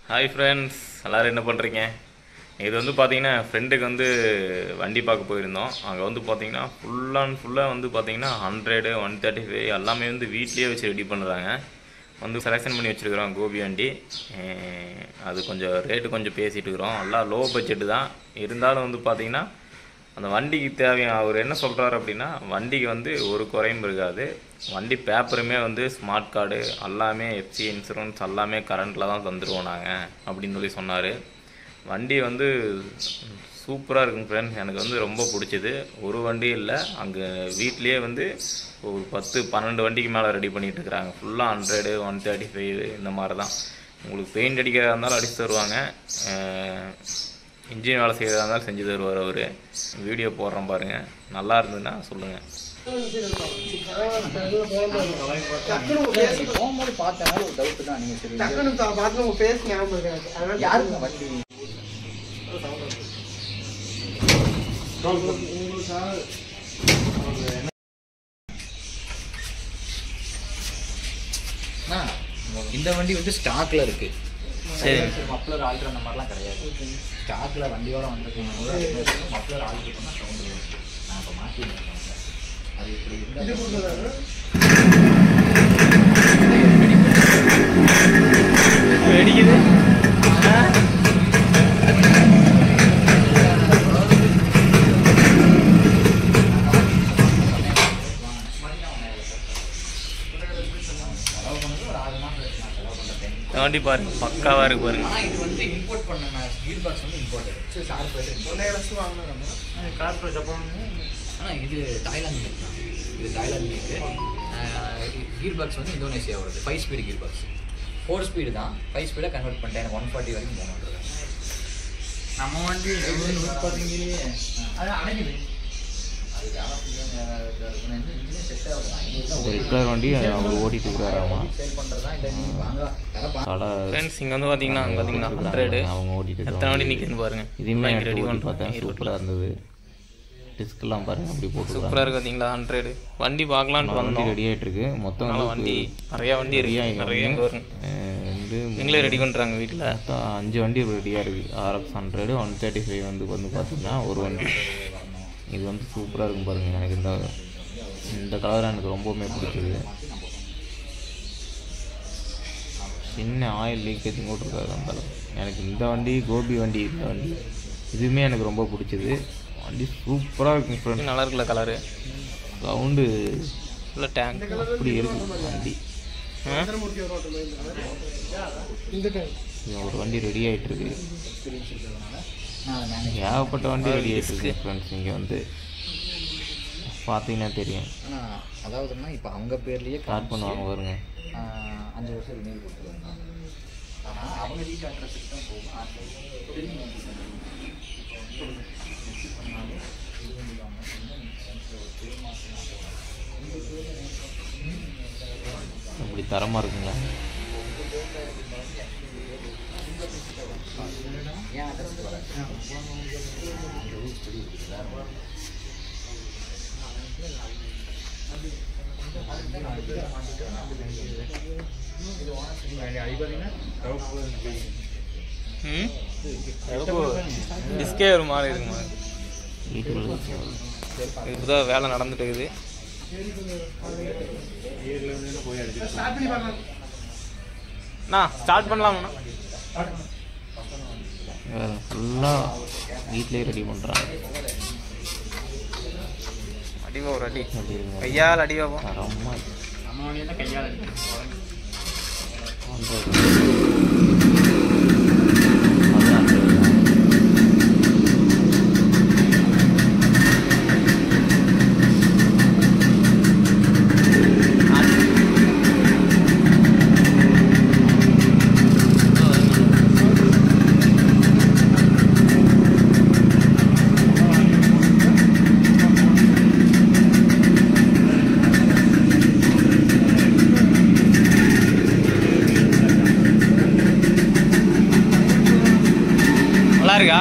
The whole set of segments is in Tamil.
ஹாய் ஃப்ரெண்ட்ஸ், எல்லோரும் என்ன பண்ணுறீங்க? இது வந்து பார்த்தீங்கன்னா ஃப்ரெண்டுக்கு வந்து வண்டி பார்க்க போயிருந்தோம். அங்கே வந்து பார்த்தீங்கன்னா ஃபுல்லாக வந்து பார்த்தீங்கன்னா 100, 135 எல்லாமே வந்து வீட்லேயே வச்சு ரெடி பண்ணுறாங்க. வந்து செலெக்ஷன் பண்ணி வச்சுருக்குறோம் கோபி வண்டி. அது கொஞ்சம் ரேட்டு கொஞ்சம் பேசிகிட்டு இருக்கிறோம். எல்லாம் லோ பட்ஜெட்டு தான். இருந்தாலும் வந்து பார்த்தீங்கன்னா அந்த வண்டிக்கு தேவையான அவர் என்ன சொல்கிறாரு அப்படின்னா, வண்டிக்கு வந்து ஒரு குறையும் இருக்காது. வண்டி பேப்பருமே வந்து ஸ்மார்ட் கார்டு எல்லாமே எஃப்சி இன்சூரன்ஸ் எல்லாமே கரண்ட்டில் தான் தந்துடுவோம் நாங்கள் அப்படின்னு சொல்லி சொன்னார். வண்டி வந்து சூப்பராக இருக்குங்க ஃப்ரெண்ட்ஸ். எனக்கு வந்து ரொம்ப பிடிச்சிது. ஒரு வண்டி இல்லை, அங்கே வீட்லேயே வந்து ஒரு 10-12 வண்டிக்கு மேலே ரெடி பண்ணிகிட்டு இருக்கிறாங்க. ஃபுல்லாக 100, 135 இந்த மாதிரி தான். உங்களுக்கு பெயிண்ட் அடிக்கிறதா இருந்தாலும் அடித்து தருவாங்க. இன்ஜின் வேலை செய்கிறதா இருந்தாலும் செஞ்சு தருவார் அவர். வீடியோ போடுறோம் பாருங்கள், நல்லா இருந்ததுன்னா சொல்லுங்கள். இந்த வண்டி வந்து ஸ்டாக்ல இருக்கு. சரி, மப்ளர் ஆல்ட்ரு அந்த மாதிரிலாம் கிடையாது. ஸ்டாக்ல வண்டியோட வந்துருக்கீங்க. மப்ளர் ஆல்ட்ரு பண்ணால் சவுண்டு வரும். நான் இப்போ மாற்றிருக்கேன். அது இப்படி வெடிக்குது. வண்டி பாருங்க, பக்காவாக இருக்கு பாருங்க. இது வந்து இம்போர்ட் பண்ண கீர் பாக்ஸ் வந்து இம்போர்ட் கார்பரேட் ஜப்பான். ஆனால் இது தாய்லாந்து மேக் தான். இது தாய்லாந்து மேக்கு. கீர் பாக்ஸ் வந்து இந்தோனேஷியா வருது. 5 ஸ்பீடு கீர் பாக்ஸ். 4 ஸ்பீடு தான். 5 ஸ்பீடாக கன்வெர்ட் பண்ணிட்டேன். எனக்கு 140 வரைக்கும் போகணும். நம்ம வண்டி பார்த்தீங்களே அதான் அடைஞ்சுது. வண்டி அவர் ஓட்டிட்டு இருக்கிறாராமா. ஃப்ரெண்ட்ஸ், இங்கே வந்து பார்த்தீங்கன்னா 100 அவங்க ஓட்டிட்டு எத்தனை வண்டி நிற்குன்னு பாருங்கள். இதுவுமே ரெடி பண்ணி பார்த்தேன், சூப்பராக இருந்தது. டிஸ்கெல்லாம் பாருங்க அப்படி போட்டு சூப்பராக இருக்குது பார்த்தீங்களா. 100 வண்டி பார்க்கலான்ட்டு வந்தோம். ரெடி ஆகிட்டு இருக்கு. மொத்தம் வண்டி நிறையா வண்டி இருக்கு. நிறைய வந்து நீங்களே ரெடி பண்ணுறாங்க வீட்டில். மொத்தம் 5 வண்டி ரெடியாக இருக்குது. RX 100, 135 வந்து பார்த்தீங்கன்னா ஒரு வண்டி. இது வந்து சூப்பராக இருக்கும் பாருங்கள். எனக்கு இந்த கலர் எனக்கு ரொம்பவுமே பிடிச்சது. சின்ன ஆயில் லீக்கேஜ் கூட இருக்காது அந்த அளவு. எனக்கு இந்த வண்டி கோபி வண்டி, இந்த வண்டி இதுவுமே எனக்கு ரொம்ப பிடிச்சது. வண்டி சூப்பராக இருக்கும் ஃப்ரெண்ட். நல்லா இருக்குல்ல கலரு. சவுண்டு இல்லை டேங்க் அப்படி இருக்குது வண்டி. ஒரு வண்டி ரெடி ஆகிட்டு இருக்கு. ஏகப்பட்ட வண்டி ரெடி ஆகிட்டு இருக்கு ஃப்ரெண்ட்ஸ். இங்கே வந்து பார்த்தீங்கன்னா தெரியும். அதாவதுன்னா இப்போ அவங்க பேர்லேயே ஸ்டார்ட் பண்ணுவாங்க பாருங்க. 5 வருஷம் ரினியூல் கொடுத்துருவாங்க. ஆனால் அவங்க ரீகான்ட்ராக்ட் தான் போகும். அப்படி தரமாக இருக்குங்களா? ஏன் அட்ரஸ் டிஸ்கே ஒரு மாதிரி இருக்குமா. இப்போதான் வேலை நடந்துட்டு இருக்குது. ஸ்டார்ட் பண்ணலாம்ண்ணா. ஃபுல்லாக வீட்லேயே ரெடி பண்ணுறாங்க. அடிவா ஒரு அடி கையால் அடி வைப்போம். தரமாக கையால் இருக்கா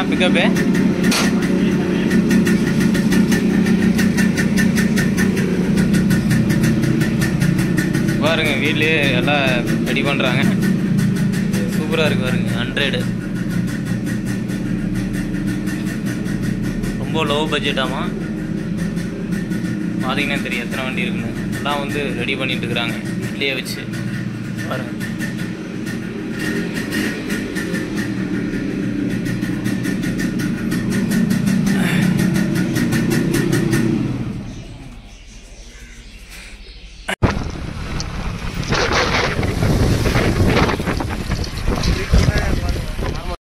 பிக்கப்பு? பாருங்க வீட்லேயே எல்லாம் ரெடி பண்ணுறாங்க. சூப்பர். சூப்பராக இருக்குது பாருங்க 100 ரொம்ப லோ பட்ஜெட்டாமா பார்த்தீங்கன்னா தெரியும் எத்தனை வண்டி இருக்குன்னு எல்லாம் வந்து ரெடி பண்ணிட்டு இருக்கிறாங்க வீட்லேயே வச்சு பாருங்கள்